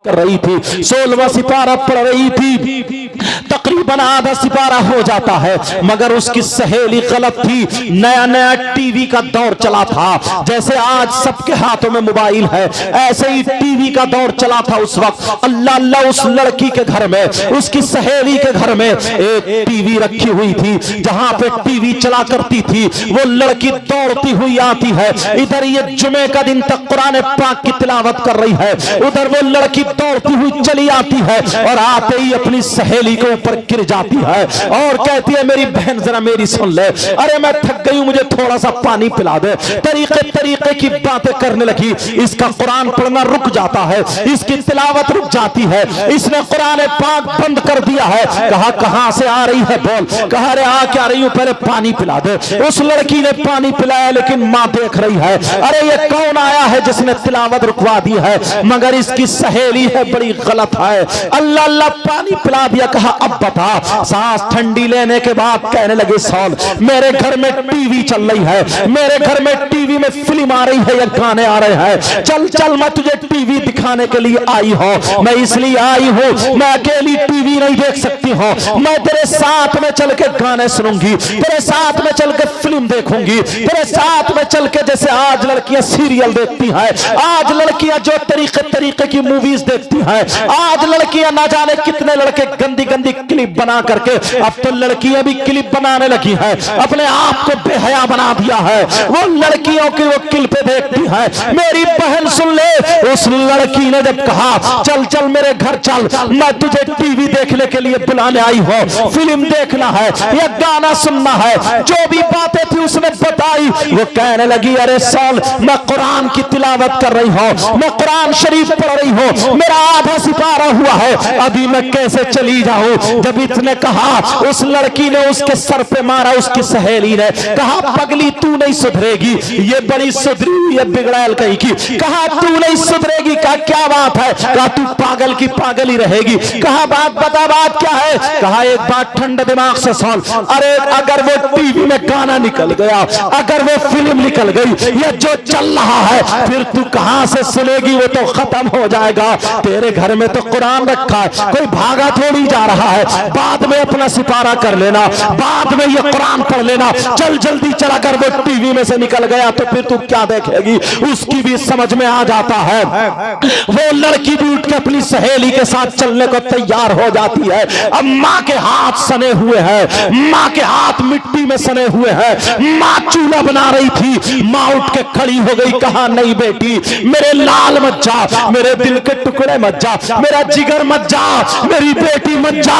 कर रही थी, 16वां सिपारा पढ़ रही थी, तकरीबन आधा सिपारा हो जाता है, मगर उसकी सहेली गलत थी। नया नया टीवी का दौर चला था, जैसे आज सबके हाथों में मोबाइल है, ऐसे ही टीवी का दौर चला था उस वक्त। अल्लाह अल्लाह, उस लड़की के घर में, उसकी सहेली के घर में एक टीवी रखी हुई थी, जहां पे टीवी चला करती थी। वो लड़की दौड़ती हुई आती है, इधर ये जुमे का दिन तक कुरान पाक की तिलावत कर रही है, उधर वो लड़की दौड़ती हुई चली आती है और आते ही अपनी सहेली के ऊपर गिर जाती है और कहती है, मेरी बहन जरा मेरी सुन ले, अरे मैं थक गई हूं, मुझे थोड़ा सा पानी पिला दे। तरीके तरीके की बातें करने लगी। इसका कुरान पढ़ना रुक जाता है, इसकी तिलावत रुक जाती है, इसने कुरान पाक बंद कर दिया है। कहा कहां से आ रही है बोल, कहा रे आ क्या रही हूं, पहले पानी पिला दे। उस लड़की ने पानी पिलाया, लेकिन मां देख रही है, अरे ये कौन आया है जिसने तिलावत रुकवा दी है, मगर इसकी सहेली है बड़ी गलत है। अल्लाह अल्लाह पानी पिला दिया। कहा अब बता, सांस ठंडी लेने के बाद कहने लगे, सॉल मेरे घर में टीवी चल रही है, मेरे घर में टीवी में फिल्म आ रही है या गाने आ रहे हैं, चल चल मैं तुझे टीवी दिखाने के लिए आई हूं, मैं इसलिए आई हूं, मैं अकेली टीवी नहीं देख सकती हूं, मैं तेरे साथ में चल के गाने सुनूंगी, तेरे साथ में चल के फिल्म देखूंगी, तेरे साथ में चल के, जैसे आज लड़कियां सीरियल देखती हैं, आज लड़कियां जो तरीके तरीके की मूवीज देखती हैं, आज लड़कियां ना जाने कितने लड़के गंदी गंदी क्लिप बना करके, अब तो लड़कियां भी क्लिप बनाने लगी हैं, अपने आप को बेहया बना दिया है, वो लड़कियों की वो क्लिपें देखती हैं। मेरी बहन सुन ले, उस लड़की ने जब कहा चल चल मेरे घर चल, मैं तुझे टीवी देखने के लिए बुलाने आई हूं, फिल्म देखना है या गाना सुनना है, जो भी बातें थी उसने बताई। वो कहने लगी, अरे साल मैं कुरान की तिलावत कर रही हूं, मैं कुरान शरीफ पढ़ रही हूं, मेरा आधा सिपारा हुआ है, अभी मैं कैसे चली जाऊं। जब इसने कहा, उस लड़की ने उसके सर पे मारा, उसकी सहेली ने कहा, पगली तू नहीं सुधरेगी, ये बड़ी सुधरी हुई है बिगड़ैल कहीं की। कहा तू नहीं सुधरेगी, कहा क्या बात है, कहा तू पागल की पागल ही रहेगी। कहा बात बता, बात क्या है। कहा एक बात ठंडे दिमाग से सुन, अरे अगर वो टीवी में गाना निकल गया, अगर वो फिल्म निकल गई, ये जो चल रहा है, फिर तू कहां से सुनेगी, वो तो खत्म हो जाएगा। तेरे घर में तो कुरान रखा है, कोई भागा थोड़ी जा रहा है, बाद में अपना सिपारा कर लेना, बाद में ये कुरान पढ़ लेना, चल जल्दी चला कर। वो टीवी में से निकल गया तो फिर तू क्या देखेगी, उसकी भी समझ में आ जाता है। वो लड़की भी उठ के अपनी सहेली के साथ चलने को तैयार हो जाती है। अब माँ के हाथ सने हुए हैं, माँ के हाथ मिट्टी में सने हुए हैं, माँ चूल्हा बना रही थी, माँ उठ के खड़ी हो गई। कहा नहीं बेटी, मेरे लाल मत जा, मेरे दिल के टुकड़े मत जा, मेरा जिगर मत जा, मेरी बेटी मत जा,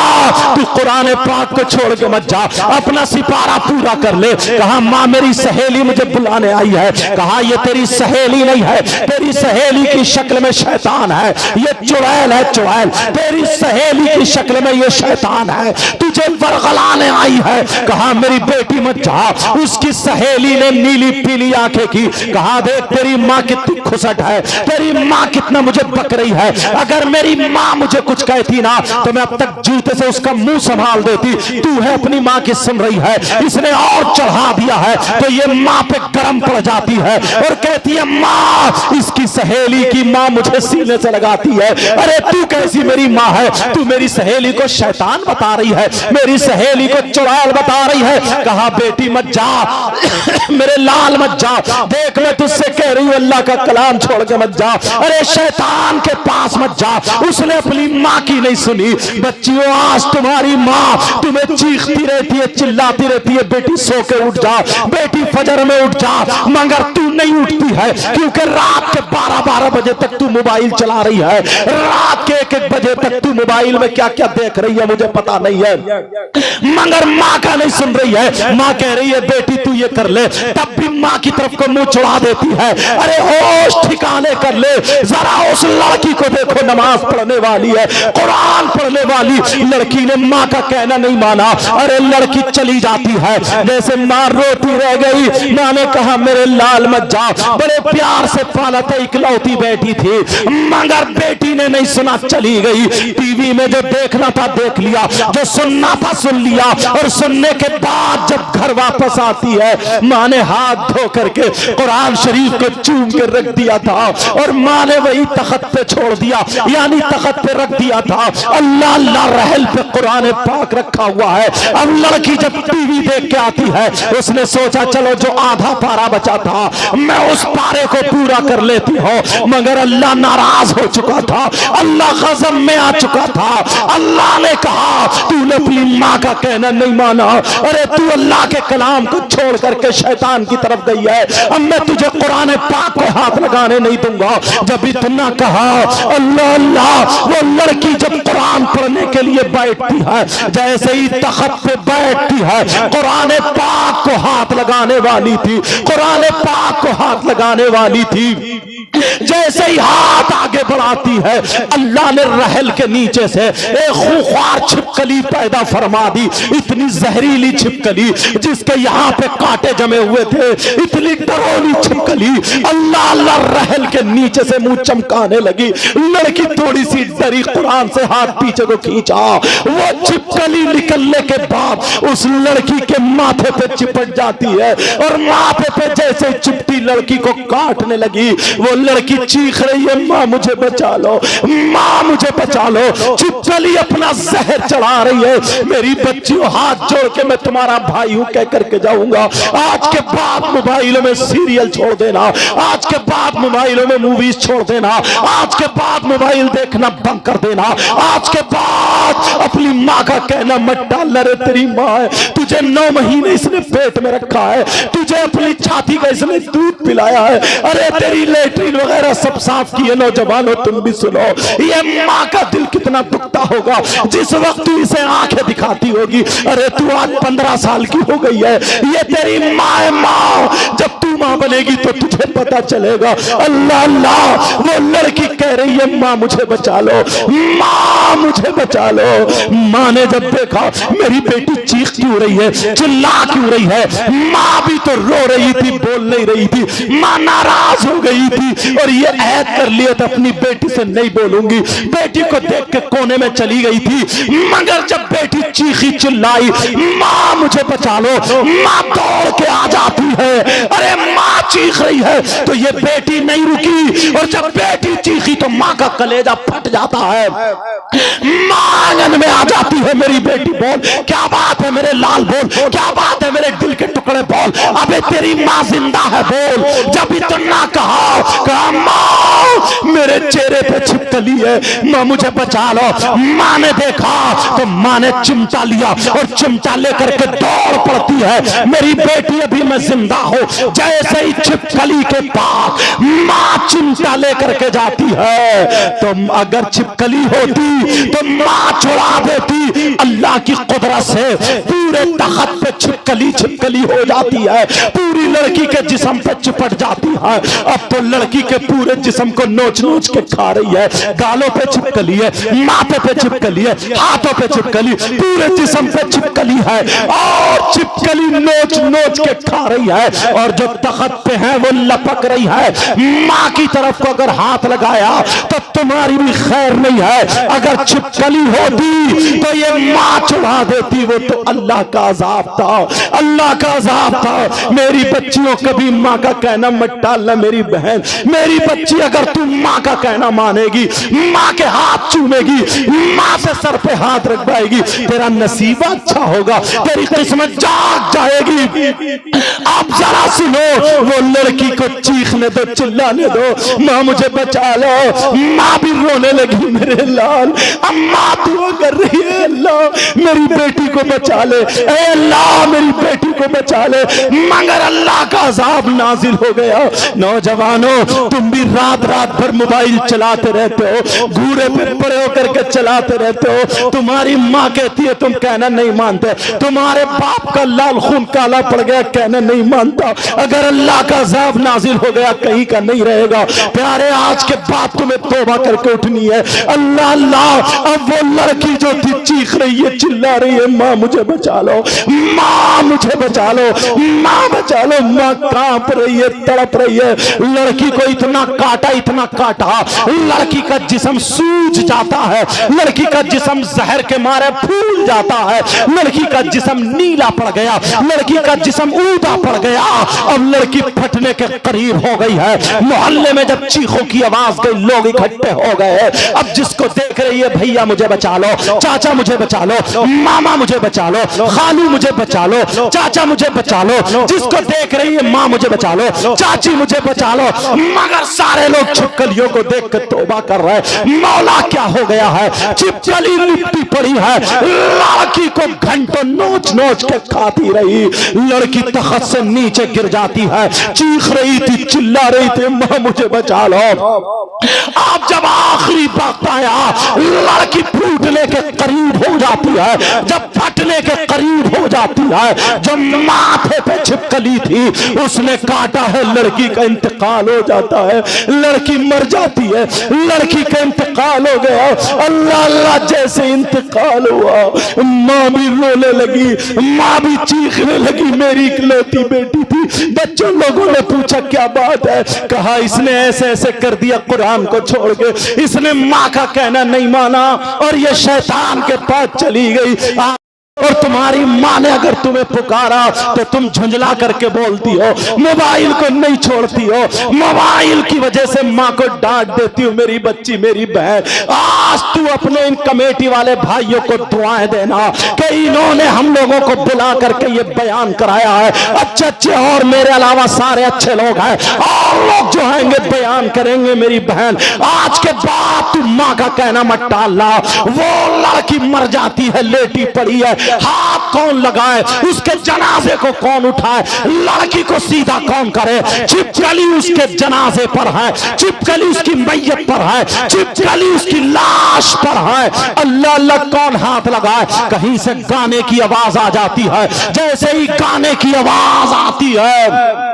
तू कुरान पाक को छोड़ के मत जा, अपना सिपारा पूरा कर ले। कहा माँ मेरी सहेली मुझे बुलाने आई है। कहा ये तेरी सहेली नहीं है, तेरी सहेली की शक्ल में शैतान है, ये चुड़ैल है, चुड़ैल तेरी सहेली की शक्ल में ये शैतान है, तुझे बरगलाने आई है। कहा मेरी बेटी मत जा। उसकी सहेली ने नीली पीली आंखें की, कहा देख तेरी माँ कितनी खुसट है, तेरी माँ कितना मुझे बक रही है, अगर मेरी माँ मुझे कुछ कहती ना तो मैं अब तक जूते से उसका मुंह संभाल देती। तू है अपनी माँ की सुन रही है, इसने और चढ़ा दिया है तो ये माँ पे गरम पड़ जाती है और कहती है माँ, इसकी सहेली की माँ मुझे सीने से लगाती है, अरे तू कैसी मेरी माँ है, तू मेरी सहेली को शैतान बता रही है, मेरी सहेली को चुड़ैल बता रही है। कहा बेटी मत जा, मेरे लाल मत जा, देख मैं तुझसे कह रही हूँ अल्लाह का कलाम छोड़ के मत जा, अरे शैतान के पास मत जा। उसने अपनी माँ की नहीं सुनी। बच्चियों आज तुम्हारी माँ तुम्हें चीखती रहती है, चिल्लाती रहती है, बेटी सो के उठ जा, बेटी फजर में उठ जा, मगर तू नहीं उठती है क्योंकि रात के 12-12 बजे तक तू मोबाइल चला रही है, रात के 1-1 बजे तक तू मोबाइल में क्या क्या देख रही है मुझे पता नहीं है, मगर माँ का नहीं सुन रही है। माँ कह रही है बेटी तू ये कर ले, तब भी माँ की तरफ को मुंह चढ़ा देती है। अरे होश ठिकाने कर ले, जरा उस लड़की को देखो, नमाज पढ़ने वाली है, कुरान पढ़ने वाली लड़की ने माँ का कहना नहीं माना। अरे लड़की चली जाती है, जैसे माँ रोती रह गई। माँ ने कहा मेरे लाल मत जा, बड़े प्यार से पाला था, इकलौती बेटी थी, मगर बेटी ने नहीं सुना, चली गई। टीवी में जो देखना था देख लिया, जो सुनना था सुन लिया, और सुनने के बाद जब घर वापस आती है है। माँ ने हाथ धो करके कुरान शरीफ को चूम के रख दिया था और माँ ने वही तख्त पे छोड़ दिया, यानी तख्त पे रख दिया था। अल्लाह अल्लाह रहल पे कुरान पाक रखा हुआ है। अब लड़की जब टीवी देख के आती है, उसने सोचा चलो जो आधा पारा बचा था मैं उस पारे को पूरा कर लेती हूँ, मगर अल्लाह नाराज हो चुका था, अल्लाह गज़ब में आ चुका था। अल्लाह ने कहा तूने अपनी माँ का कहना नहीं माना, अरे तू अल्लाह के कलाम को छोड़ करके शैतान की तरफ गई है, अब मैं तुझे कुरान पाक पे हाथ लगाने नहीं दूंगा। जब इतना कहा अल्लाह अल्लाह, वो लड़की जब कुरान पढ़ने के लिए बैठती है, जैसे ही तख्त पे बैठती है, कुरान पाक को हाथ लगाने वाली थी, कुरान पाक को हाथ लगाने वाली थी, जैसे ही हाथ आगे बढ़ाती है, अल्लाह ने रहल के नीचे से एक खूंखार छिपकली पैदा फरमा दी। इतनी जहरीली छिपकली जिसके यहाँ पे कांटे जमे हुए थे, इतनी डरावनी छिपकली। अल्लाह अल्लाह रहल के नीचे से मुंह चमकाने लगी। लड़की थोड़ी सी डरी, कुरान से हाथ पीछे को खींचा। वो छिपकली निकलने के बाद उस लड़की के माथे पे चिपट जाती है और माथे पे जैसे चिपटी लड़की को काटने लगी। वो लड़की चीख रही है माँ मुझे बचा लो, माँ मुझे बचा लो। छिपकली अपना जहर चढ़ा रही है। मेरी बच्चियों हाथ जोड़ के मैं तुम्हारा भाई हूं कह करके जाऊंगा। आज के बाद मोबाइलों में सीरियल छोड़ देना, आज के बाद मोबाइलों में मूवीज छोड़ देना, आज के बाद मोबाइल देखना बंद कर देना, आज के बाद अपनी माँ का कहना मत डालना। रे तेरी माँ है, तुझे 9 महीने इसने पेट में रखा है, तुझे अपनी छाती का इसने दूध पिलाया है, अरे तेरी लेटरिन वगैरह सब साफ किए। नौजवानों तुम भी सुनो, ये माँ का दिल कितना दुखता होगा जिस वक्त तू इसे आंखें दिखाती होगी। अरे तू आज 15 साल की हो गई है, ये तेरी माँ है। माँ जब तू माँ बनेगी तो तुझे पता चलेगा। अल्लाह अल्लाह, वो लड़की कह रही है माँ मुझे बचा लो, माँ मुझे बचा लो। माँ ने जब देखा मेरी बेटी चीख क्यों रही है, चिल्ला क्यों रही है, माँ भी तो रो रही थी, बोल नहीं रही थी, माँ नाराज हो गई थी और ये ऐद कर लिया था अपनी बेटी से नहीं बोलूंगी। बेटी को देख के कोने में चली गई थी, मगर जब बेटी चीखी चिल्लाई माँ मुझे बचा लो, माँ दौड़ के आ जाती है। अरे माँ चीख रही है तो ये बेटी नहीं रुकी और जब बेटी चीखी तो माँ का कलेजा फट जाता है। माँ आंगन में आ जाती है, मेरी बेटी बोल क्या बात है, मेरे लाल बोल क्या बात है, मेरे दिल के टुकड़े बोल, अबे तेरी माँ जिंदा है बोल। जब इतना कहा माँ मेरे चेहरे पे छिपकली है, माँ मुझे बचा लो। माँ ने देखा तो माँ ने चिमटा लिया और चिमटा लेकर के दौड़ पड़ती है, मेरी बेटी अभी मैं जिंदा हूँ। जैसे ही छिपकली के पास माँ चिमटा लेकर के जाती है, तो अगर छिपकली होती तो माँ छुड़ा देती। अल्लाह की कुदरत से पूरे तख्त पे छिपकली छिपकली हो जाती है, पूरी लड़की के जिस्म पे चिपट जाती है। अब तो लड़की के पूरे जिस्म को नोच नोच के खा रही है, गालों पे छिपकली है, माथे पे छिपकली है, हाथों पे छिपकली, पूरे जिस्म पे छिपकली है और छिपकली नोच नोच के खा रही है। और जो तख्त पे है वो लपक रही है। माँ की तरफ को अगर हाथ लगाया तो तुम्हारी भी खैर नहीं है, अगर छिपकली होती तो ये माँ छुड़ा देती। वो तो अल्लाह का अज़ाब था, अल्लाह का अज़ाब था। मेरी बच्चियों कभी माँ का कहना मत टालना। मेरी बहन, मेरी बच्ची अगर तू माँ का कहना मानेगी, माँ के हाथ चूमेगी, माँ से सर पे हाथ रखवाएगी, तेरा नसीब अच्छा होगा, तेरी किस्मत जाग जाएगी। आप जरा सुनो, वो लड़की को चीखने दो, चिल्लाने दो, माँ मुझे बचा लो। माँ भी रोने लगी, मेरे लाल। अम्मा दुआ कर रही है, अल्लाह मेरी बेटी को बचा ले, अल्लाह मेरी बेटी को बचा ले। मगर अल्लाह का अज़ाब नाजिल हो गया। नौजवानों तुम भी रात रात भर मोबाइल चलाते रहते हो, घूरे पे पड़े होकर के चलाते रहते हो। तुम्हारी माँ कहती है तुम कहना नहीं मानते, तुम्हारे बाप का लाल खून काला पड़ गया कहना नहीं मानता। अगर अल्लाह का अज़ाब नाजिल हो गया कहीं का नहीं रहेगा। प्यारे आज के बाद तुम्हें तौबा करके उठनी है। अल्लाह अल्लाह, अब वो लड़की जो थी चीख रही है, चिल्ला रही है, माँ मुझे बचा लो, माँ मुझे बचा लो, माँ बचा लो। माँ कांप रही है, तड़प रही है। लड़की को इतना काटा, लड़की का जिस्म सूज जाता है, लड़की का जिस्म जहर के मारे फूल जाता है, लड़की का जिस्म नीला पड़ गया, लड़की का जिस्म ऊदा पड़ गया। अब लड़की फटने के करीब हो गई है। मोहल्ले में जब चीखों की आवाज गई, लोग इकट्ठे हो गए। अब जिसको देख रही है, भैया मुझे बचा लो, चाचा मुझे बचा लो, मामा मुझे बचा लो, खालू मुझे बचा लो, चाचा मुझे बचा लो, जिसको देख रही है, माँ मुझे बचा लो, चाची मुझे बचा लो। मगर सारे लोग छिपकलियों को देख कर तौबा कर रहे हैं। मौला क्या हो गया है, छिपकली लिपटी पड़ी है, लड़की को घंटों नोच नोच के खाती रही। लड़की तख्त से नीचे गिर जाती है, चीख रही थी, चिल्ला रही थी, माँ मुझे बचा लो। अब जब आखिरी वक्त आया, लड़की फूटने के करीब हो जाती है, जब फटने के करीब हो जाती है, जो माथे पे छिपकली थी उसने काटा है, लड़की का इंतकाल हो जाता है, लड़की मर जाती है, लड़की का इंतकाल हो गया। अल्लाह अल्लाह जैसे इंतकाल हुआ, माँ भी रोने लगी, माँ भी चीखने लगी, मेरी इकलौती बेटी थी। बच्चों लोगों ने पूछा क्या बात है, कहा इसने ऐसे ऐसे कर दिया, कुरान को छोड़ के इसने माँ का कहना नहीं माना और ये शैतान के पास चली गई। और तुम्हारी माँ ने अगर तुम्हें पुकारा तो तुम झुंझला करके बोलती हो, मोबाइल को नहीं छोड़ती हो, मोबाइल की वजह से माँ को डांट देती हो, मेरी बच्ची मेरी बहन। आज तू अपने इन कमेटी वाले भाइयों को दुआएं देना कि इन्होंने हम लोगों को बुला करके ये बयान कराया है। अच्छे अच्छे और मेरे अलावा सारे अच्छे लोग हैं, और लोग जो आएंगे बयान करेंगे। मेरी बहन आज के बाद तू माँ का कहना मत टालना। वो लड़की मर जाती है, लेटी पड़ी है, हाथ कौन लगाए, उसके जनाजे को कौन उठाए, लड़की को सीधा कौन करे। छिपकली उसके जनाजे पर है, छिपकली उसकी मैयत पर है, छिपकली उसकी लाश पर है। अल्लाह अल्लाह कौन हाथ लगाए। कहीं से गाने की आवाज आ जाती है, जैसे ही गाने की आवाज आती है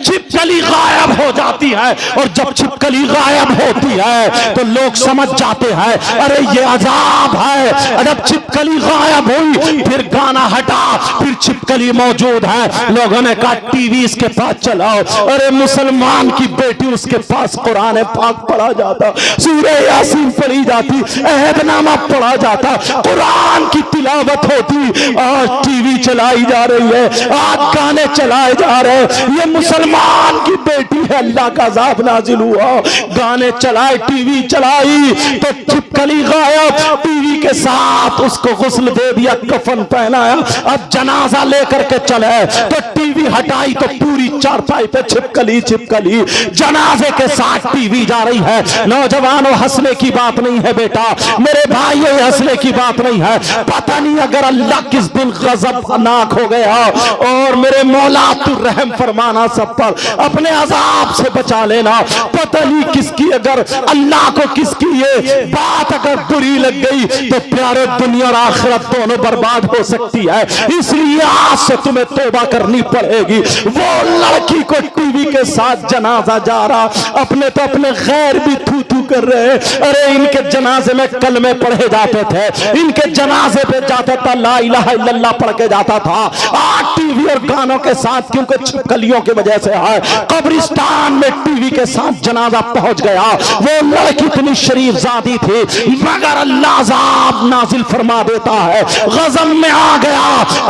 छिपकली गायब हो जाती है। और जब छिपकली गायब होती है तो लोग समझ जाते हैं अरे ये अजाब है। जब छिपकली गायब हुई, फिर गाना हटा, फिर छिपकली मौजूद है। लोगों ने कहा टीवी इसके पास चलाओ। अरे मुसलमान की बेटी, उसके पास कुरान पाक पढ़ा जाता, सूरह यासीन पढ़ी जाती, अहदनामा पढ़ा जाता, कुरान की तिलावत होती। आज टीवी चलाई जा रही है, आज गाने चलाए जा रहे हैं। ये मुसलमान की बेटी है, अल्लाह का अज़ाब नाजिल हुआ। गाने चलाए, टीवी चलाई तो छिपकली गायब। टीवी के साथ उसको गुस्ल दे दिया, कफन पहनाया। अब जनाजा लेकर के चले तो टीवी हटाई तो पूरी चारपाई पे छिपकली छिपकली। जनाजे के साथ टीवी जा रही है। नौजवानों, हंसने की बात नहीं है बेटा, मेरे भाइयों, हंसने की बात नहीं है। पता नहीं अगर अल्लाह किस दिन गज़बनाक हो गया। और मेरे मौला तू रहम फरमाना सब पर, अपने अजाब से बचा लेना। पता नहीं किसकी, अगर अल्लाह को किसकी ये बात अगर बुरी लग गई तो प्यारे दुनिया और आखिरत दोनों बर्बाद हो सकती है। इसलिए आज से तुम्हें तौबा करनी पड़ेगी। वो लड़की को टीवी के साथ जनाजा जा रहा, अपने तो अपने गैर भी थू थू कर रहे। अरे इनके जनाजे में कलमे पढ़े जाते थे, इनके जनाजे पे जाता था ला इलाहा इल्लल्लाह पढ़ के जाता था। आज टीवी और गानों के साथ, क्योंकि छिपकलियों की वजह से है, कब्रिस्तान में टीवी के साथ जनाजा पहुंच गया। वो लड़की इतनी शरीफ जाती थी, मगर अल्लाह अज़ाब नाजिल फरमा देता है, गज़ब में आ गया।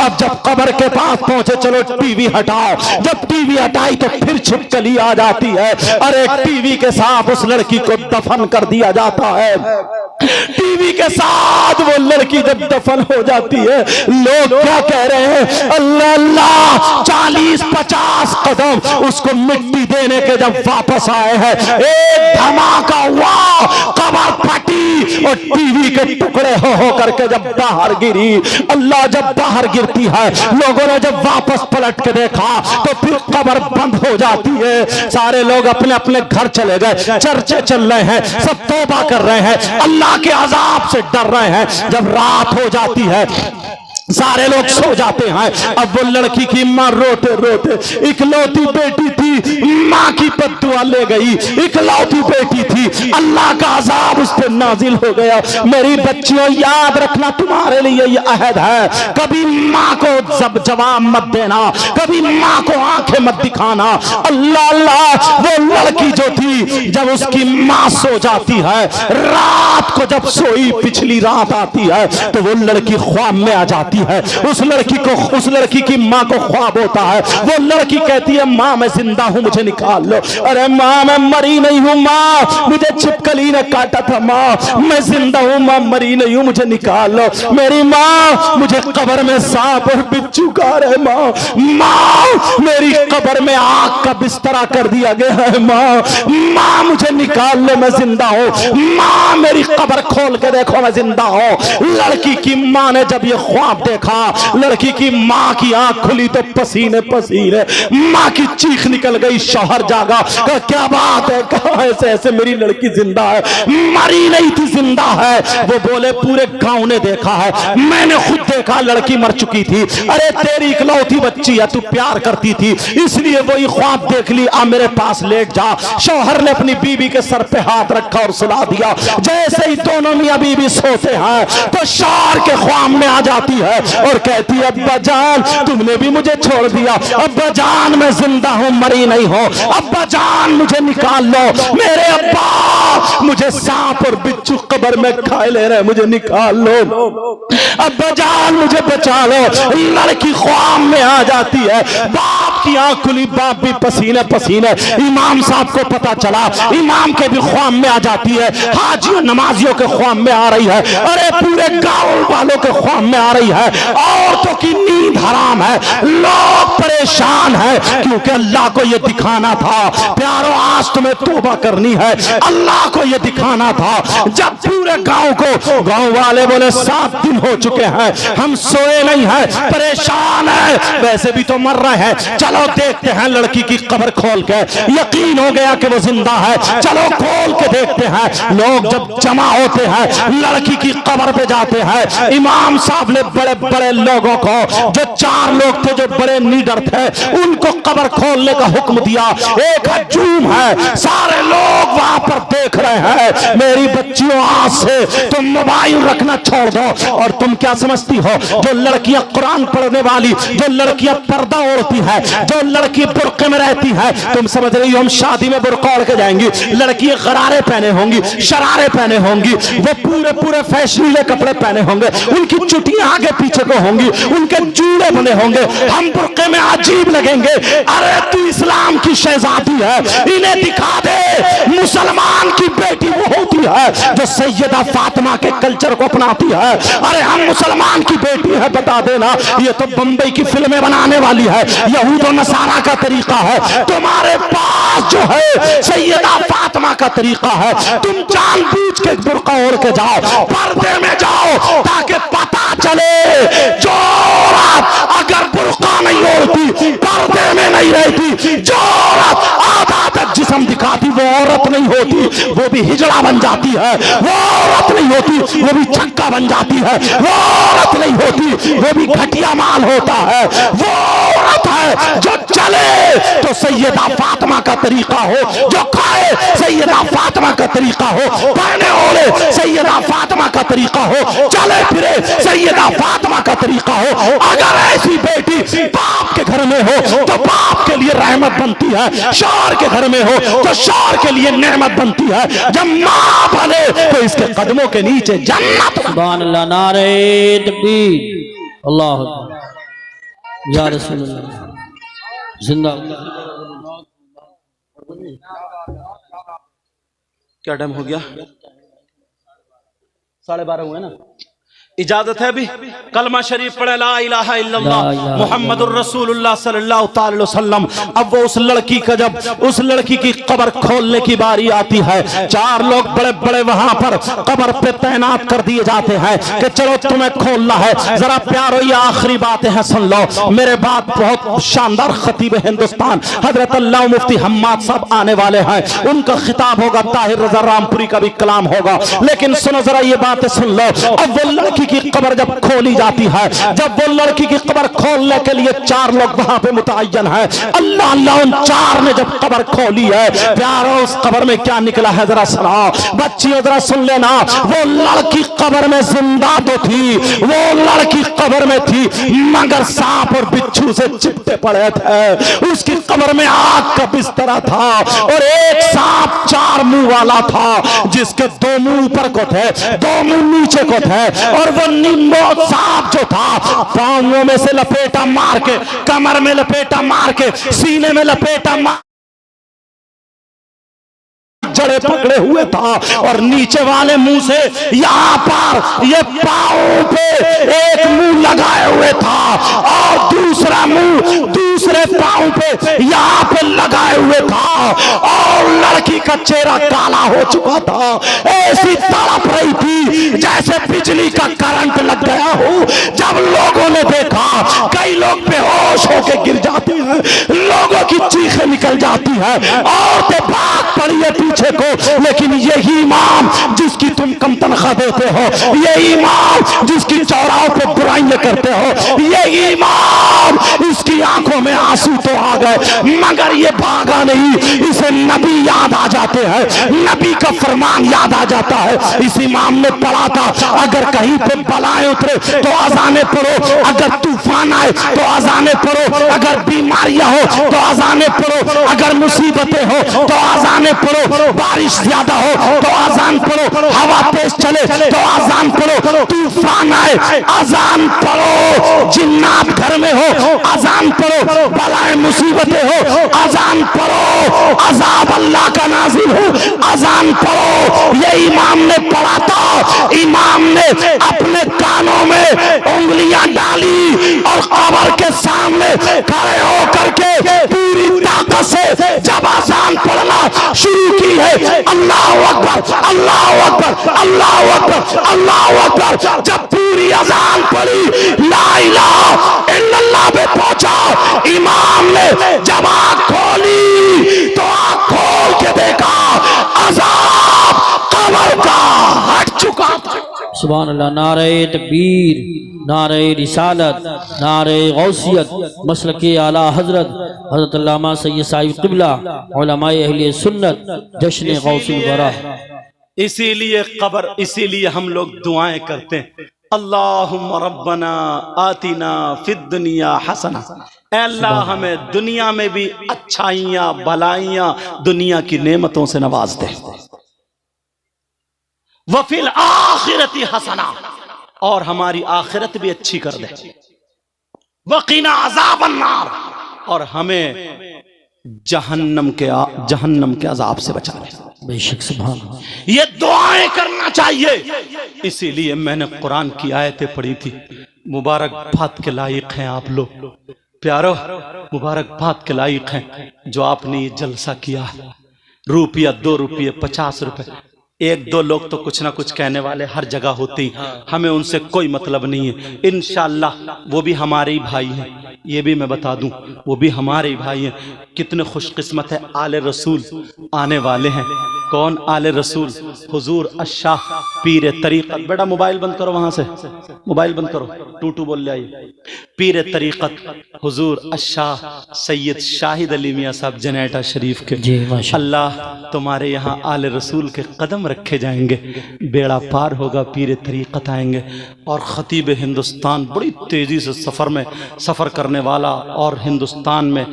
अब जब कब्र के पास पहुंचे, चलो टीवी हटाओ। जब टीवी हटाई तो फिर छिपकली आ जाती है। अरे टीवी के साथ उस लड़की को दफन कर दिया जाता है। टीवी के साथ वो लड़की जब दफन हो जाती है, लोग क्या कह रहे हैं, अल्लाह अल्लाह 40-50 कदम उसको मिट्टी देने के जब वापस आए हैं, एक धमाका हुआ, कब्र फटी और टीवी के टुकड़े हो करके जब बाहर गिरी। अल्लाह जब बाहर गिरती है, लोगों ने जब वापस पलट के देखा तो फिर कब्र बंद हो जाती है। सारे लोग अपने अपने घर चले गए, चर्चे चल रहे हैं, सब तौबा कर रहे हैं, अल्लाह के अजाब से डर रहे हैं। जब रात हो जाती है, सारे लोग सो जाते हैं। अब वो लड़की की माँ रोते रोते, इकलौती बेटी थी, माँ की बद्दुआ ले गई, इकलौती बेटी थी, अल्लाह का अजाब उस पर नाजिल हो गया। मेरी बच्चियों याद रखना, तुम्हारे लिए ये अहद है, कभी माँ को जवाब मत देना, कभी माँ को आंखें मत दिखाना। अल्लाह अल्लाह, वो लड़की जो थी जब उसकी माँ सो जाती है, रात को जब सोई, पिछली रात आती है तो वो लड़की ख्वाब में आ जाती है। उस लड़की की माँ को ख्वाब होता है। वो लड़की कहती है माँ मैं जिंदा हूँ, मुझे निकाल लो। अरे माँ मैं मरी नहीं हूँ, माँ मुझे छिपकली ने काटा था, माँ मैं जिंदा हूँ, माँ मरी नहीं हूँ, मुझे निकाल लो। मेरी माँ, मुझे कब्र में सांप और बिच्छू खा रहे, माँ मेरी कब्र में आग का बिस्तरा कर दिया गया है, माँ मुझे निकाल लो, मैं जिंदा हूँ, माँ मेरी कब्र खोल के देखो, मैं जिंदा हूँ। लड़की की माँ ने जब ये ख्वाब देखा, लड़की की माँ की आंख खुली तो पसीने पसीने, माँ की चीख निकल गई। शौहर जागा, कहा क्या बात है, कहा ऐसे ऐसे मेरी लड़की जिंदा है, मरी नहीं थी, जिंदा है। वो बोले पूरे गांव ने देखा है, मैंने खुद देखा, लड़की मर चुकी थी। अरे तेरी इकलौती बच्ची है, तू प्यार करती थी इसलिए वही ख्वाब देख ली, आ मेरे पास लेट जा। शौहर ने अपनी बीवी के सर पे हाथ रखा और सुला दिया। जैसे ही दोनों मियां बीवी सोते हैं तो शौहर के ख्वाब में आ जाती है और कहती है अब्बा जान तुमने भी मुझे छोड़ दिया, अब्बा जान मैं जिंदा हूं, मरी नहीं हो, अब्बा जान मुझे निकाल लो, मेरे अब्बा मुझे सांप और बिच्छू कब्र में खाए ले रहे, मुझे निकाल लो, अब्बा जान मुझे बचा लो। लड़की ख्वाब में आ जाती है, बाप की आंख खुली, बाप भी पसीने पसीने। इमाम साहब को पता चला, इमाम के भी ख्वाब में आ जाती है, हाजियों नमाजियों के ख्वाब में आ रही है, अरे पूरे गांव वालों के ख्वाब में आ रही है। औरतों की नींद हराम है, लोग परेशान है, क्योंकि अल्लाह को यह दिखाना था प्यारो, आज तुम्हें तौबा करनी है, अल्लाह को यह दिखाना था। जब पूरे गांव को, गांव वाले बोले 7 दिन हो चुके हैं हम सोए नहीं है, परेशान है, वैसे भी तो मर रहे हैं, चलो देखते हैं लड़की की कब्र खोल के, यकीन हो गया कि वो जिंदा है, चलो खोल के देखते हैं। लोग जब जमा होते हैं, लड़की की कब्र पे जाते हैं, इमाम साहब ने बड़े बड़े लोगों को, जो 4 लोग थे जो बड़े नीडर थे, उनको कब्र खोलने का हुक्म दिया। एक हजूम है, सारे लोग वहां पर देख रहे हैं। मेरी बच्चियों आज से तुम मोबाइल रखना छोड़ दो, और तुम क्या समझती हो, जो लड़कियां कुरान पढ़ने वाली, जो लड़कियां पर्दा ओढ़ती है, जो लड़की बुर्के में रहती है, तुम समझ रही हो हम शादी में बुर्का ओढ़ के जाएंगी, लड़कियां गरारे पहने होंगी, शरारे पहने होंगी, वो पूरे पूरे फैशनीले कपड़े पहने होंगे, उनकी चुटियां आगे पीछे को होंगी, उनके जूड़े बने होंगे, हम बुर्के में अजीब लगेंगे। अरे तू इस्लाम की शहजादी है, इन्हें दिखा दे, मुसलमान की बेटी वो होती है जो सैयदा फातिमा के कल्चर को अपनाती है। अरे हम मुसलमान की बेटी है, बता देना, ये तो बंबई की फिल्में बनाने वाली है, यहूद और नसारा का तरीका है, तुम्हारे पास जो है सैयदा फातिमा का तरीका है। तुम जानबूझ के बुर्का ओढ़ के जाओ, पर्दे में जाओ, ताकि पता चले जो औरत अगर बुर्का नहीं ओढ़ती, पर्दे में नहीं रहती, जो औरत आधा तक जिस्म दिखाती, वो औरत नहीं होती, वो भी हिजड़ा बन जाती है, वो औरत नहीं होती, वो भी छक्का बन जाती है, वो औरत नहीं होती, वो भी घटिया माल होता है। वो औरत है जो चले तो सैयदा फातिमा का तरीका हो, जो खाए सैयदा फातिमा का तरीका हो, पहने ओढ़े सैयदा फातिमा का तरीका हो, चले फिरे सैयदा फातिमा का तरीका हो। अगर ऐसी बेटी बाप के घर में हो तो बाप के लिए रहमत बनती है, शौहर के घर में हो तो शौहर के लिए नेमत बनती है, जब माँ बने तो इसके कदमों के नीचे जन्नत। सुभान अल्लाह, नारे तकबीर, अल्लाह या रसूलुल्लाह, जिंदाबाद। क्या टाइम हो गया? 12:30 हुए ना। इजाजत है अभी कलमा शरीफ पढ़े, ला इलाहा इल्लल्लाह मुहम्मदुर रसूलुल्लाह सल्लल्लाहु अलैहि वसल्लम। अब वो उस लड़की का, जब उस लड़की की कब्र खोलने की बारी आती है, 4 लोग बड़े बड़े वहां पर कब्र पे तैनात कर दिए जाते हैं कि चलो तुम्हें खोलना है। जरा प्यारो ये आखिरी बातें हैं, सुन लो मेरे बात। बहुत शानदार खतीब हिंदुस्तान हजरत अल्लाह मुफ्ती हम्माद साहब आने वाले हैं, उनका खिताब होगा, ताहिर रजा रामपुरी का भी कलाम होगा, लेकिन सुनो जरा ये बातें सुन लो। अब वो लड़की लड़की की कब्र जब खोली जाती है, जब वो लड़की की कब्र खोलने के लिए 4 लोग वहां पे मुतय्यन है, अल्लाह अल्लाह उन 4 ने जब कब्र खोली है, प्यारो उस कब्र में क्या निकला है जरा सुनाओ बच्चियों, जरा सुन लेना। वो लड़की कब्र में जिंदा तो थी, वो लड़की कब्र में थी, मगर सांप और बिच्छू से चिपटे पड़े थे। उसकी कब्र में आग का बिस्तरा था और एक सांप 4 मुंह वाला था, जिसके 2 मुंह ऊपर को थे, 2 मुंह नीचे को थे, और वो निम्बो सांप जो था पांवों में से लपेटा मार के, कमर में लपेटा मार के, सीने में लपेटा मार जड़े पकड़े हुए था, और नीचे वाले मुंह से यहाँ पर ये पांव पे एक मुंह लगाए हुए था, और दूसरा मुंह दूसरे पांव पे यहाँ पे लगाए हुए था, और लड़की का चेहरा काला हो चुका था, ऐसी तड़प रही थी जैसे बिजली का करंट लग गया हो। जब लोगों ने देखा, कई लोग बेहोश होकर गिर जाते हैं, लोगों की चीखें निकल जाती है, औरतें भाग पड़ी है पीछे को, लेकिन यही इमाम जिसकी तुम कम तनख्वाह देते हो, यही इमाम जिसकी चौराहों पे बुराइयां करते हो, यही इमाम इसकी आंखों में आंसू तो आ गए, मगर ये भागा नहीं, इसे नबी याद आ जाते हैं, नबी का फरमान याद आ जाता है। इस इमाम ने पढ़ा था, अगर कहीं पे बलाएं उतरे तो अजाने पढ़ो, अगर तूफान आए तो अजाने पढ़ो, अगर बीमारियां हो तो अजाने पढ़ो, अगर मुसीबतें हो तो अजाने पढ़ो, बारिश ज्यादा हो तो अजान पढ़ो, हवा तेज चले तो अजान पढ़ो, तूफान आए अजान पढ़ो, जिन्नात घर में हो अजान पढ़ो, बलाएं मुसीबतें हो अजान पढ़ो, अजाब अल्लाह का नाज़िल हो अजान पढ़ो। ये इमाम ने पढ़ा था, इमाम ने अपने कानों में उंगलियां डाली और कब्र के सामने खड़े होकर के पूरी ताकत से जब अजान पढ़ना शुरू की है, अल्लाह अकबर अल्लाह अकबर अल्लाह अकबर अल्लाह अकबर, जब पूरी अजान पढ़ी, ला इलाहा इल्लल्लाह पे पहुंचा, इमाम ने जब आँख खोली तो आँख खोल के देखा अजाब कब्र का हट चुका था। सुभान अल्लाह। नारे तकबीर, नारे रिसालत, नारे गौसियत, मसलके आला हजरत हजरत अल्लामा सैयद साहिब क़िबला उलमाए अहले सुन्नत, जश्न गौसुल वरा। इसीलिए कब्र, इसीलिए हम लोग दुआएं करते हैं, अल्लाहुम्मा रब्बना आतिना फिद दुनिया हसना, ऐ अल्लाह हमें दुनिया में भी अच्छाइयाँ भलाइयाँ दुनिया की नेमतों से नवाज दे, वफिल आखिरती हसना, और हमारी आखिरत भी अच्छी कर दे, वकीना अज़ाबन नार, और हमें जहन्नम के अजाब से बचा ले। बेशक सुभान अल्लाह, ये दुआएं करना चाहिए। इसीलिए मैंने कुरान की आयतें पढ़ी थी। मुबारकबाद के लायक हैं आप लोग प्यारो, मुबारकबाद के लायक हैं जो आपने ये जलसा किया। रुपया 2 रुपये 50 रुपए, 1-2 लोग तो कुछ ना कुछ कहने वाले हर जगह होते ही, हमें उनसे कोई मतलब नहीं है। इंशाअल्लाह वो भी हमारे ही भाई हैं, ये भी मैं बता दूं, वो भी हमारे ही भाई हैं। कितने खुशकिस्मत है, आले रसूल आने वाले हैं। कौन आले रसूल? हुजूर अशाह पीर तरीक़त। बेटा मोबाइल बंद करो, वहां से मोबाइल बंद करो, टूटू बोल जाइए। पीर तरीक़त हुजूर अशाह सैयद शाहिद अली मियां साहब जनेटा शरीफ के। अल्लाह तुम्हारे यहाँ आले रसूल के कदम रखे जाएंगे, बेड़ा पार होगा, पीर तरीक़त आएंगे। और ख़तीब हिंदुस्तान बड़ी तेज़ी से सफ़र करने वाला, और हिंदुस्तान में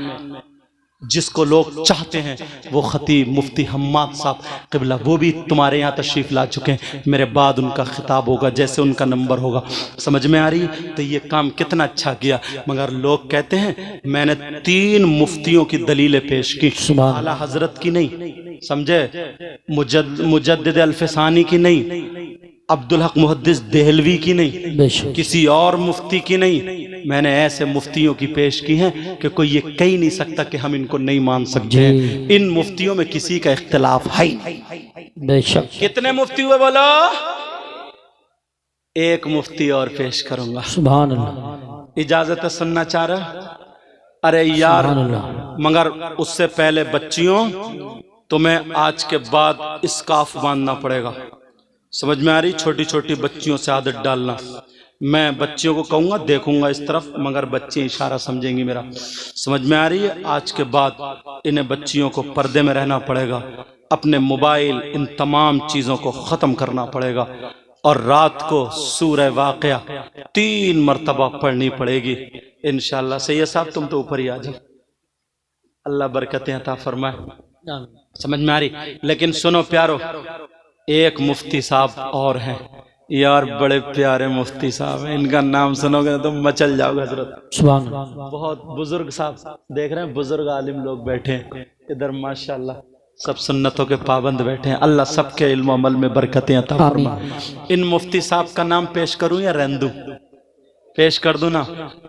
जिसको लोग चाहते हैं वो ख़तीब मुफ्ती हम्माद साहब क़िबला, वो भी तुम्हारे यहाँ तशरीफ़ ला चुके हैं। मेरे बाद उनका खिताब होगा, जैसे उनका नंबर होगा। समझ में आ रही? तो ये काम कितना अच्छा किया। मगर लोग कहते हैं मैंने 3 मुफ्तियों की दलीलें पेश की, आला हजरत की नहीं, समझे, मुजद्दिद अल्फसानी की नहीं, अब्दुल हक मुहद्दिस देहलवी की नहीं, किसी और मुफ्ती की नहीं। मैंने ऐसे मुफ्तियों की पेश की हैं कि कोई ये कह नहीं सकता कि हम इनको नहीं मान सकते। इन मुफ्तियों में किसी का इख्तिलाफ है बेशक। कितने मुफ्ती हुए बोलो? एक मुफ्ती और पेश करूंगा। सुभान अल्लाह। इजाजत है, सुनना चाह रहा? अरे यार, मगर उससे पहले बच्चियों तुम्हें आज के बाद स्कार्फ बांधना पड़ेगा। समझ में आ रही? छोटी छोटी बच्चियों से आदत डालना। मैं बच्चियों को कहूँगा देखूंगा इस तरफ, मगर बच्चे इशारा समझेंगी मेरा। समझ में आ रही है? आज के बाद इन्हें बच्चियों को पर्दे में रहना पड़ेगा, अपने मोबाइल इन तमाम चीज़ों को ख़त्म करना पड़ेगा, और रात को सूरह वाक़िया 3 मरतबा पढ़नी पड़ेगी इंशाअल्लाह। सैयद साहब तुम तो ऊपर ही आ जाओ, अल्लाह बरकतें अता फरमाए। समझ में आ रही? लेकिन सुनो प्यारो, एक मुफ्ती साहब और हैं यार, बड़े प्यारे मुफ्ती साहब हैं, इनका नाम सुनोगे तो तुम मचल जाओगे हजरत। सुभान अल्लाह। बहुत बुजुर्ग साहब देख रहे हैं, बुजुर्ग आलिम लोग बैठे हैं इधर माशाल्लाह, सब सुन्नतों के पाबंद बैठे हैं। अल्लाह सबके इल्म अमल में बरकतें अता फरमाए। इन मुफ्ती साहब का नाम पेश करूं या रहने दूं? पेश कर दूं ना।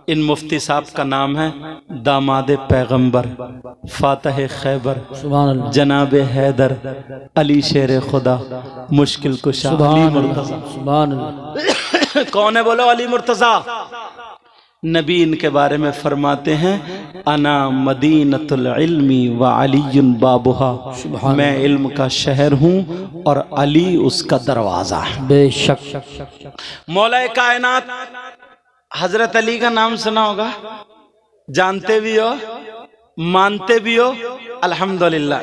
इन मुफ्ती साहब का नाम है दामाद पैगंबर, फातह खैबर, सुभान अल्लाह। जनाब हैदर अली शेर खुदा, मुश्किल कुशा अली मुर्तजा। सुभान अल्लाह। कौन है बोलो? अली मुर्तजा। नबी इनके बारे में फरमाते हैं, अना मदीनतुल इल्मी व अलीयुन बाबुहा, मैं इल्म का शहर हूँ और अली उसका दरवाजा है। बेशक। मौला कायनात हजरत अली का नाम सुना होगा, जानते भी हो, मानते भी हो, अल्हम्दुलिल्लाह।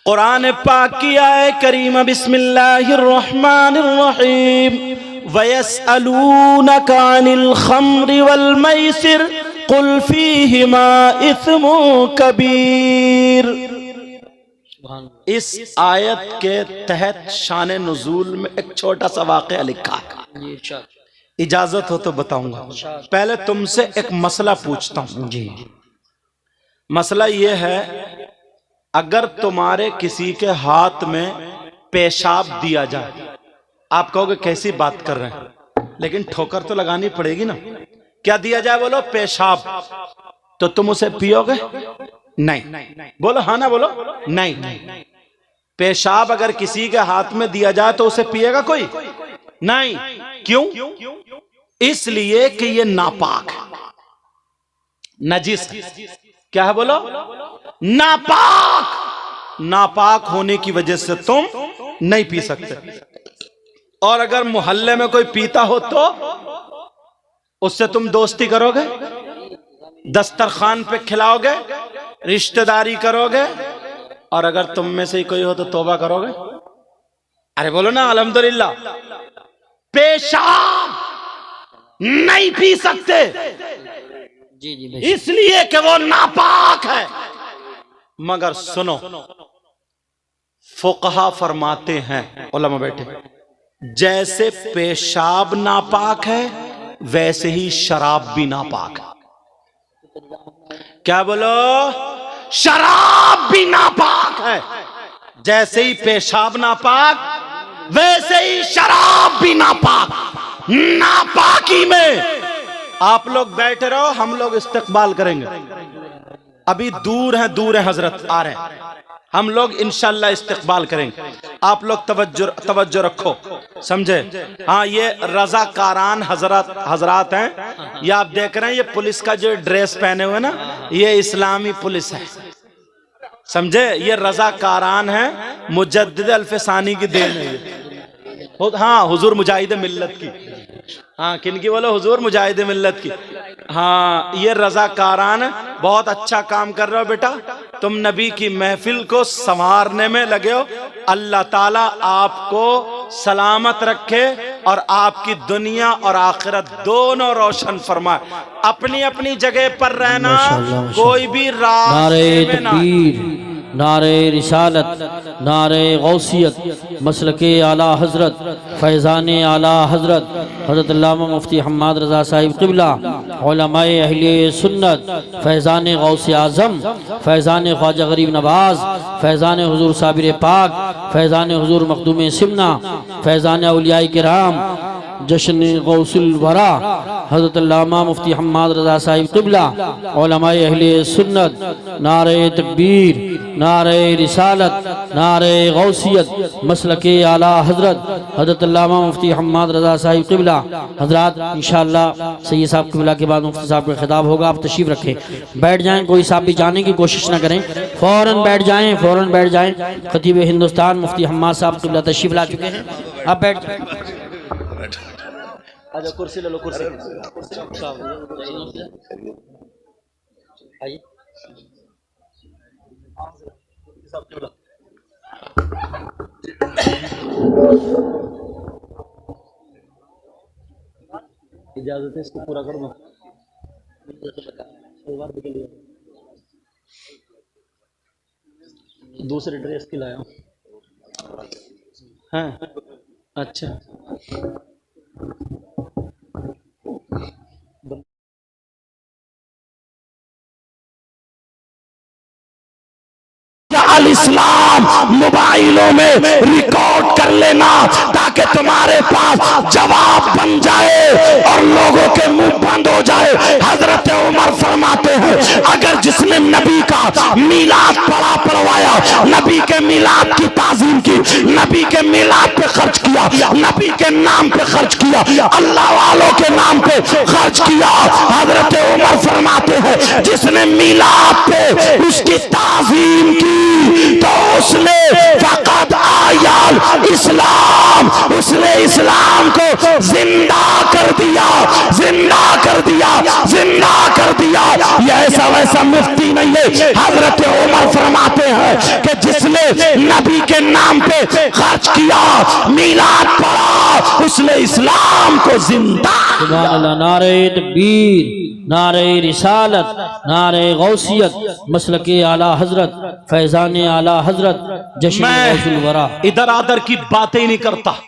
कुरान पाक की आयत करीमा बिस्मिल्लाहिर रहमानिर रहीम, वयसअलूनका अनिल खम्रि वल मैसिर कुल फीहिमा इस्मुन कबीर। इस आयत के तहत शान नुज़ूल में एक छोटा सा वाक़या लिखा है, इजाजत हो तो बताऊंगा। पहले तुमसे एक मसला पूछता हूं जी। मसला यह है, अगर तुम्हारे किसी के हाथ में पेशाब दिया जाए, आप कहोगे कैसी बात कर रहे हैं, लेकिन ठोकर तो लगानी पड़ेगी ना। क्या दिया जाए बोलो? पेशाब। तो तुम उसे पियोगे? नहीं। बोलो हाँ ना बोलो। नहीं। पेशाब अगर किसी के हाथ में दिया जाए तो उसे पिएगा कोई? नहीं। क्यों? इसलिए कि ये नापाक है, नजिस। क्या है बोलो? नापाक। नापाक होने की वजह से तुम नहीं पी सकते। और अगर मोहल्ले में कोई पीता हो तो उससे तुम दोस्ती करोगे, दस्तरखान पे खिलाओगे, रिश्तेदारी करोगे, और अगर तुम में से ही कोई हो तो तौबा करोगे। अरे बोलो ना अल्हम्दुलिल्लाह। पेशाब नहीं पी सकते जी। इसलिए कि वो नापाक है। मगर सुनो, फुकहा फरमाते हैं, उलमा बैठे, जैसे पेशाब नापाक है वैसे ही शराब भी नापाक है। क्या बोलो? शराब भी नापाक है। जैसे ही पेशाब नापाक वैसे ही शराब भी नापाक। नापाकी में आप लोग बैठे रहो, हम लोग इस्तकबाल करेंगे। अभी दूर है हजरत आ रहे हैं, हम लोग इंशाल्लाह इस्तकबाल करेंगे। आप लोग तवज्जो रखो, समझे? हाँ, ये रजाकारान हजरात हैं। ये आप देख रहे हैं, ये पुलिस का जो ड्रेस पहने हुए ना, ये इस्लामी पुलिस है, समझे? ये रजाकारान है, मुजद्दिद अल्फसानी की देन है। हाँ, हुजूर मुजाहिद मिल्लत की। हाँ, किनकी बोलो? हुजूर मुजाहिद मिल्लत की। हाँ, ये रजाकारान बहुत अच्छा काम कर रहे हो बेटा, तुम नबी की महफिल को संवारने में लगे हो। अल्लाह ताला आपको सलामत रखे और आपकी दुनिया और आखिरत दोनों रोशन फरमाए। अपनी अपनी जगह पर रहना, कोई भी नारे तकबीर, नारे रिसालत, नारे गौसियत, मसलके आला हजरत, फैज़ान आला हजरत हजरत अल्लामा मुफ्ती हम्माद रज़ा साहिब क़िबला, उलमाए अहले सुन्नत, फैज़ान गौस आज़म, फैज़ान ख्वाजा गरीब नवाज, फैज़ान हुजूर साबिर पाक, फैज़ान हुजूर मखदूम सिमना, फैज़ान औलियाए किराम, जश्न गौसुल वरा हज़रत अल्लामा मुफ्ती हम्माद रज़ा साहिब क़िबला उलमाए अहले सुन्नत, नारे तकबीर, नारे रिसालत, नारे गौसियत, मसलके आला हज़रत हज़रत अल्लामा मुफ्ती हम्माद रज़ा साहिब क़िबला। हज़रात इंशाअल्लाह सैयद साहब क़िबला के बाद मुफ्ती साहब का खिताब होगा। आप तशरीफ़ रखें, बैठ जाएं, कोई साहब भी जाने की कोशिश ना करें, फ़ौरन बैठ जाएं, फ़ौरन बैठ जाएं। खतीब हिंदुस्तान मुफ्ती हम्माद साहब क़िबला तशरीफ़ ला चुके हैं, आप बैठ जाएं। आजा कुर्सी ले लो, कुर्सी आइए। इजाजत है, इसको पूरा कर दो। दूसरी ड्रेस की लाया हैं, अच्छा अल इस्लाम मोबाइलों में रिकॉर्ड कर लेना ताकि तुम्हारे पास जवाब बन जाए और लोगों के मुंह बंद हो जाए। हजरत उमर फरमाते हैं, अगर जिसने नबी का मिलाद पढ़वाया, नबी के मिलाद की ताजीम की, नबी के मिलाद पे खर्च किया, नबी के नाम पे खर्च किया, अल्लाह वालों के नाम पे खर्च किया, हजरत उमर फरमाते हैं जिसने मिलाद पे उसकी ताजीम की तो उसने फकत आयाल इस्लाम, उसने इस्लाम को जिंदा कर दिया, जिंदा कर दिया, जिंदा कर दिया। यह ऐसा वैसा मुफ्ती नहीं है। हजरत उमर फरमाते हैं कि जिसने नबी के नाम पे खर्च किया, मिलाद पढ़ा, उसने इस्लाम को जिंदा। सुभान अल्लाह। नारे तकबीर, नारे रिसालत, नारे गौसियत, मसलके आला हजरत, फैजान आला हजरत, जश्न गौसुल वरा। इधर आदर की बातें ही नहीं करता।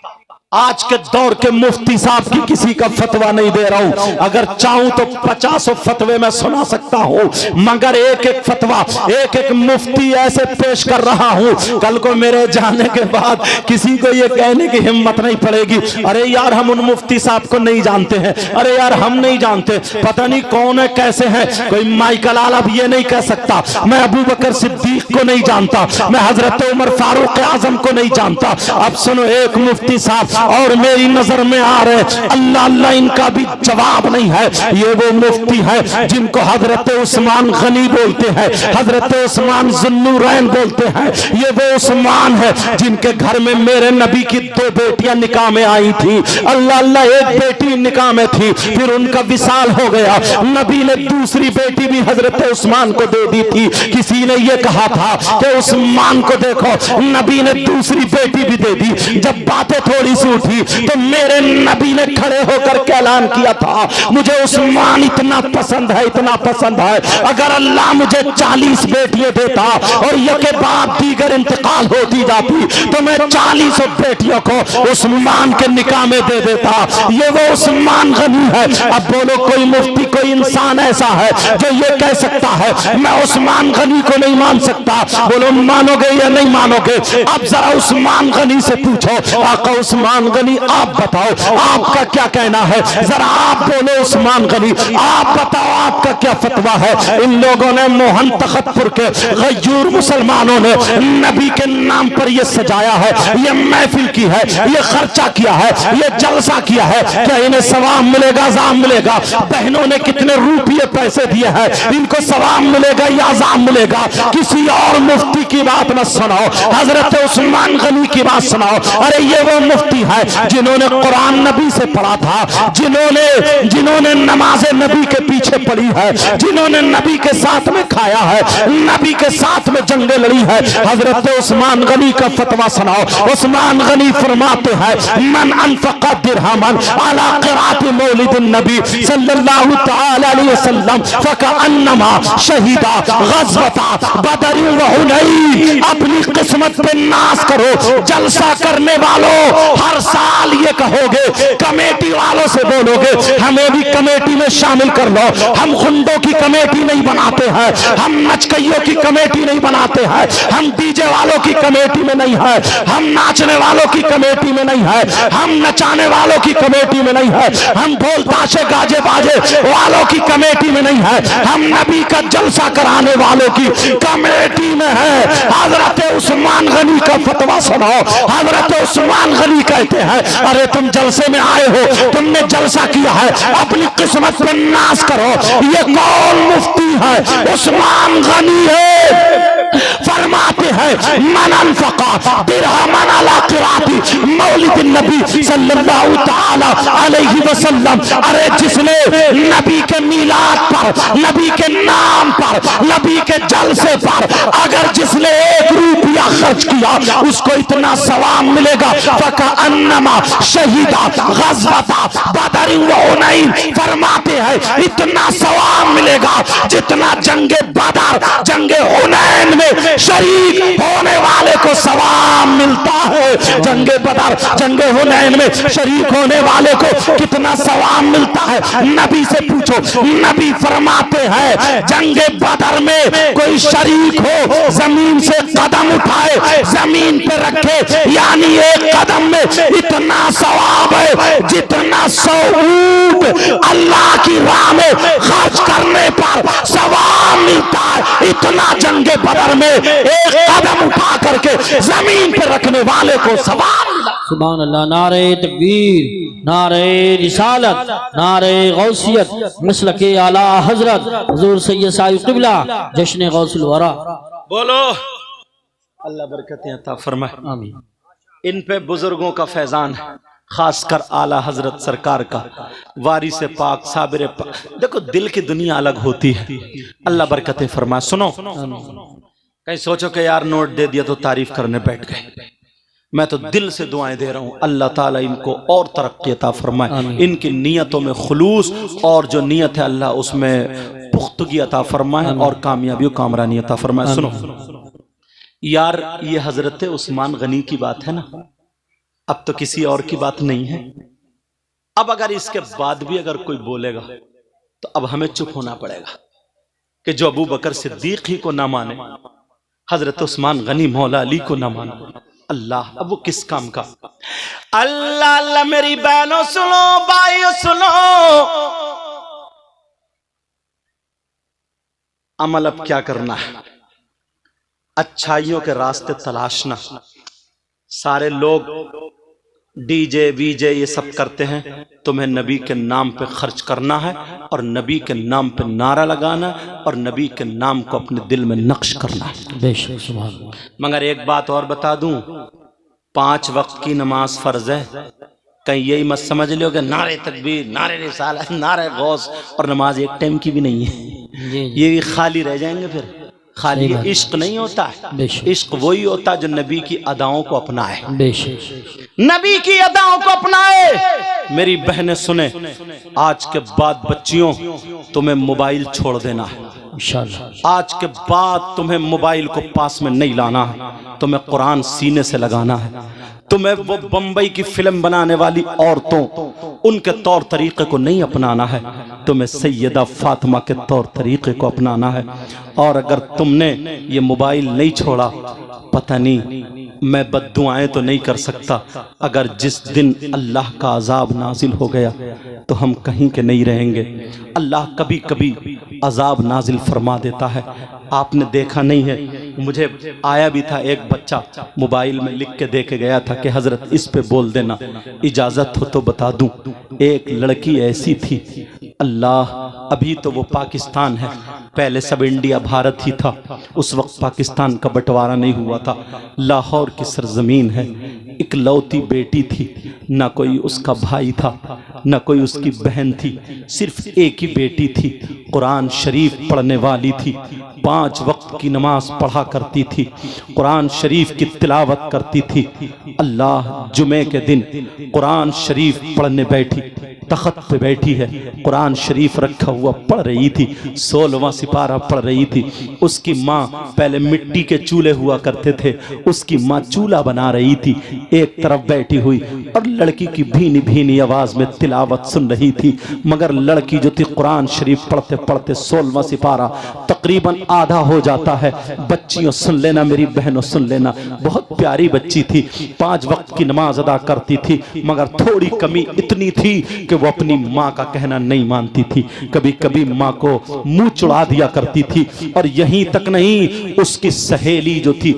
आज के दौर के मुफ्ती साहब की किसी का फतवा नहीं दे रहा हूं, अगर चाहूं तो 50 फतवे मैं सुना सकता हूं, मगर एक एक फतवा, एक एक मुफ्ती ऐसे पेश कर रहा हूं, कल को मेरे जाने के बाद किसी को ये कहने की हिम्मत नहीं पड़ेगी, अरे यार हम उन मुफ्ती साहब को नहीं जानते हैं, अरे यार हम नहीं जानते, पता नहीं कौन है, कैसे हैं। कोई माइकल आला भी ये नहीं कह सकता मैं अबू बकर सिद्दीक को नहीं जानता, मैं हजरत उमर फारूक आजम को नहीं जानता। अब सुनो, एक मुफ्ती साहब और मेरी नजर में आ रहे, अल्लाह अल्लाह इनका भी जवाब नहीं है। ये वो मुफ्ती है जिनको हजरत उस्मान गनी बोलते हैं, हजरत उस्मान जुन्नूरैन बोलते हैं। ये वो उस्मान है जिनके घर में मेरे नबी की 2 बेटियां निकाह में आई थी। अल्लाह अल्लाह, एक बेटी निकाह में थी, फिर उनका विसाल हो गया, नबी ने दूसरी बेटी भी हजरत उस्मान को दे दी थी। किसी ने ये कहा था कि उस्मान को देखो, नबी ने दूसरी बेटी भी दे दी। जब बातें थोड़ी सी उठी तो मेरे नबी ने खड़े होकर के ऐलान किया था, मुझे उस्मान इतना पसंद है, इतना पसंद है, अगर अल्लाह मुझे 40 बेटियां देता और यके बाद दीगर इंतकाल होती जाती तो मैं 40 बेटियों को उस्मान के निकाह में दे देता। ये वो उस्मान गनी है। अब बोलो, कोई मुफ्ती, कोई इंसान ऐसा है जो ये कह सकता है मैं उस्मान गनी को नहीं मान सकता? बोलो, मानोगे या नहीं मानोगे? अब जरा उस्मान गनी से पूछो, आका उस्मान गनी आप बताओ आपका क्या कहना है, जरा आप बोलो उस्मान गनी, आप बताओ आपका क्या फतवा है। इन लोगों ने मोहन तखतपुर के गयूर मुसलमानों ने नबी के नाम पर ये सजाया है, ये महफिल की है, ये खर्चा किया है, ये जलसा किया है, क्या इन्हें सवाब मिलेगा, अज़ाब मिलेगा? बहनों ने कितने रुपये पैसे दिए हैं, इनको सवाब मिलेगा या अज़ाब मिलेगा? किसी और मुफ्ती की बात न सुनाओ, हजरत उस्मान गनी की बात सुनाओ। अरे ये वो मुफ्ती है जिन्होंने कुरान नबी से पढ़ा था, जिन्होंने नमाज नबी के पीछे पढ़ी है, जिन्होंने नबी के साथ में खाया है, नबी के साथ में जंगें लड़ी है। हजरत उस्मान गनी का फतवा सुनाओ। उस्मान गनी फरमाते हैं, मन अनफक़ दिरहमन अला क़िराअत मौलिद नबी सल्लल्लाहु तआला अलैहि वसल्लम फकअन्नमा शहीदा ग़ज़वता बदर व हुनैन। अपनी किस्मत पे नाज करो, जलसा करने वालों, हर हर साल ये कहोगे, कमेटी वालों से बोलोगे हमें भी कमेटी में शामिल कर लो। हम गुंडों की कमेटी नहीं बनाते हैं, हम नचकइयों की कमेटी नहीं बनाते हैं, हम डीजे वालों की कमेटी में नहीं है, हम नाचने वालों की कमेटी में नहीं है, हम नचाने वालों की कमेटी में नहीं है, हम ढोल ताशे गाजे बाजे वालों की कमेटी में नहीं है, हम नबी का जलसा कराने वालों की कमेटी में है। हजरत उस्मान गनी का फतवा सुनो। हजरत उस्मान गनी कहते हैं अरे तुम जलसे में आए हो, तुमने जलसा किया है, अपनी किस्मत पे नाश करो। ये कौन मुफ्ती है? उस्मान गनी है। फरमाते हैं मन अनफका दिरहमन अला क़िराती मौलिद नबी सल्लल्लाहु तआला अलैहि वसल्लम, अरे जिसने नबी के मीलाद पर, नबी के नाम पर, नबी के जलसे पर अगर जिसने 1 रुपया खर्च किया उसको इतना सवाब मिलेगा फकअन्नमा शहीदा गज़वता बदर व हुनैन। फरमाते हैं इतना सवाब मिलेगा जितना जंगे बदर, जंगे हुनैन में शरीक होने वाले को सवाब मिलता है। जंगे बदर, जंगे हुनैन में शरीक होने वाले को कितना सवाब मिलता है? नबी से पूछो। नबी फरमाते हैं जंगे बदर में कोई शरीक हो, जमीन से कदम उठाए, जमीन पे रखे, यानी 1 कदम में इतना सवाब है जितना 100 ऊंट अल्लाह की राह में खर्च करने पर सवाब मिलता है। इतना जंगे बदर में 1 कदम उठा करके जमीन पे रखने वाले को सवाब मिला। सुभान अल्लाह। नारे तकबीर, नारे रिसालत, नारे गौसियत, मसलके आला हजरत हुजूर सैयद साहिब क़िबला जश्न गौसुल वरा। बोलो अल्लाह बरकतें अता फरमाए। आमीन। इन पे बुजुर्गों का फैजान है, खासकर आला हजरत सरकार का, वारिस पाक साबिर पाक। देखो दिल की दुनिया अलग होती है। अल्लाह बरकतें फरमाए। सुनो, कहीं सोचो कि यार नोट दे दिया तो तारीफ करने बैठ गए। मैं तो दिल से दुआएं दे रहा हूं, अल्लाह ताला इनको और तरक्की अता फरमाए, इनकी नियतों में खुलूस और जो नियत है अल्लाह उसमें पुख्तगी अता फरमाए और कामयाबी और कामरानी अता फरमाए। सुनो यार, ये हजरत उस्मान गनी की बात है ना, अब तो किसी और की बात नहीं है। अब अगर इसके बाद भी अगर कोई बोलेगा तो अब हमें चुप होना पड़ेगा कि जो अबू बकर सिद्दीक ही को ना माने, हजरत उस्मान गनी मौला अली को ना माने, अल्लाह अब वो किस काम का। अल्लाह अल्लाह मेरी बहनों सुनो, भाइयों सुनो, अमल अब क्या करना है? अच्छाइयों के रास्ते तलाशना। सारे लोग डीजे वीजे ये सब करते हैं, तुम्हें नबी के नाम पे खर्च करना है और नबी के नाम पे नारा लगाना है और नबी के नाम को अपने दिल में नक्श करना है। बेशक सुभान अल्लाह। मगर एक बात और बता दूं, 5 वक्त की नमाज फर्ज है। कहीं यही मत समझ लो कि नारे तकबीर, नारे रिसालत, नारे गौस और नमाज एक टाइम की भी नहीं है। ये भी खाली रह जाएंगे फिर। खाली इश्क नहीं होता है, इश्क वही होता है जो नबी की अदाओं को अपनाए, नबी की अदाओं को अपनाए। मेरी बहनें सुने, आज के बाद बच्चियों तुम्हें मोबाइल छोड़ देना है इंशाअल्लाह। आज के बाद तुम्हें मोबाइल को पास में नहीं लाना है, तुम्हें कुरान सीने से लगाना है। तुम्हें वो बंबई की फिल्म बनाने वाली औरतों उनके तौर तरीके को नहीं अपनाना है, तुम्हें सैयदा फातिमा के तौर तरीके को अपनाना है। और अगर तुमने ये मोबाइल नहीं छोड़ा, पता नहीं, मैं बद्दुआएं तो नहीं कर सकता, अगर जिस दिन अल्लाह का अजाब नाजिल हो गया तो हम कहीं के नहीं रहेंगे। अल्लाह कभी कभी अजाब नाजिल फरमा देता है। आपने देखा नहीं है, मुझे आया भी था एक बच्चा मोबाइल में लिख के दे के गया था कि हजरत इस पे बोल देना, इजाजत हो तो बता दूं। एक लड़की ऐसी थी, अल्लाह, अभी तो वो पाकिस्तान है, पहले सब इंडिया भारत ही था, उस वक्त पाकिस्तान का बंटवारा नहीं हुआ था। लाहौर की सरजमीन है, इकलौती बेटी थी, ना कोई उसका भाई था, ना कोई उसकी बहन थी, सिर्फ एक ही बेटी थी। कुरान शरीफ पढ़ने वाली थी, 5 वक्त की नमाज पढ़ा करती थी, कुरान शरीफ की तिलावत करती थी। अल्लाह, जुमे के दिन कुरान शरीफ पढ़ने बैठी, तख्त पे बैठी है, कुरान शरीफ रखा हुआ पढ़ रही थी, 16वां सिपारा पढ़ रही थी। उसकी माँ, पहले मिट्टी के चूल्हे हुआ करते थे, उसकी माँ चूल्हा बना रही थी, एक तरफ बैठी हुई और लड़की की भीनी भीनी आवाज में तिलावत सुन रही थी। मगर लड़की जो थी कुरान शरीफ पढ़ते पढ़ते 16वां सिपारा तकरीबन आधा हो जाता है। बच्चियों सुन लेना, मेरी बहनों सुन लेना, बहुत प्यारी बच्ची थी, 5 वक्त की नमाज अदा करती थी, मगर थोड़ी कमी इतनी थी कि वो अपनी माँ का कहना नहीं मानती थी। कभी कभी माँ को मुंह चुड़ा दिया करती थी। और यहीं तक नहीं, उसकी सहेली जो थी,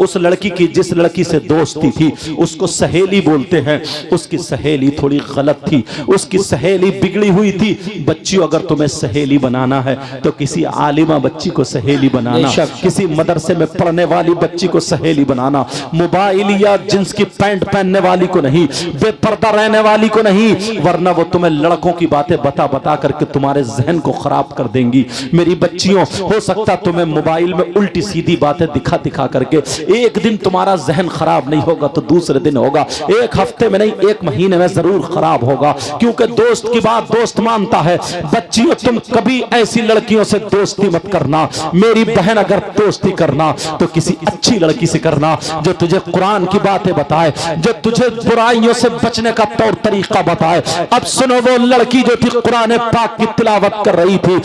उस लड़की की जिस लड़की से दोस्ती थी उसको सहेली बोलते हैं, उसकी सहेली थोड़ी गलत थी, उसकी सहेली बिगड़ी हुई थी। बच्चियों, अगर तुम्हें सहेली बनाना है तो किसी आलिमा बच्ची को सहेली बनाना, किसी मदरसे में पढ़ने वाली बच्ची को सहेली बनाना, मोबाइल या जींस की पैंट पहनने वाली को नहीं, बेपर्दा रहने वाली को नहीं, वरना वो तुम्हें लड़कों की बातें बता बता करके तुम्हारे जहन को खराब कर देंगी। मेरी बच्चियों, हो सकता तुम्हें मोबाइल में उल्टी सीधी बातें दिखा दिखा करके एक दिन तुम्हारा जहन खराब नहीं होगा तो दूसरे दिन होगा, एक हफ्ते में नहीं 1 महीने में जरूर खराब होगा, क्योंकि दोस्त की बात दोस्त मानता है। बच्चियों, तुम कभी ऐसी लड़कियों से दोस्ती मत करना। मेरी बहन, अगर दोस्ती करना तो किसी अच्छी लड़की से करना जो तुझे कुरान की बातें बताए, जो तुझे बुराइयों से बचने का तौर तरीका बताए। अब सुनो, वो लड़की जो थी कुरान पाक की तिलावत कर रही थी,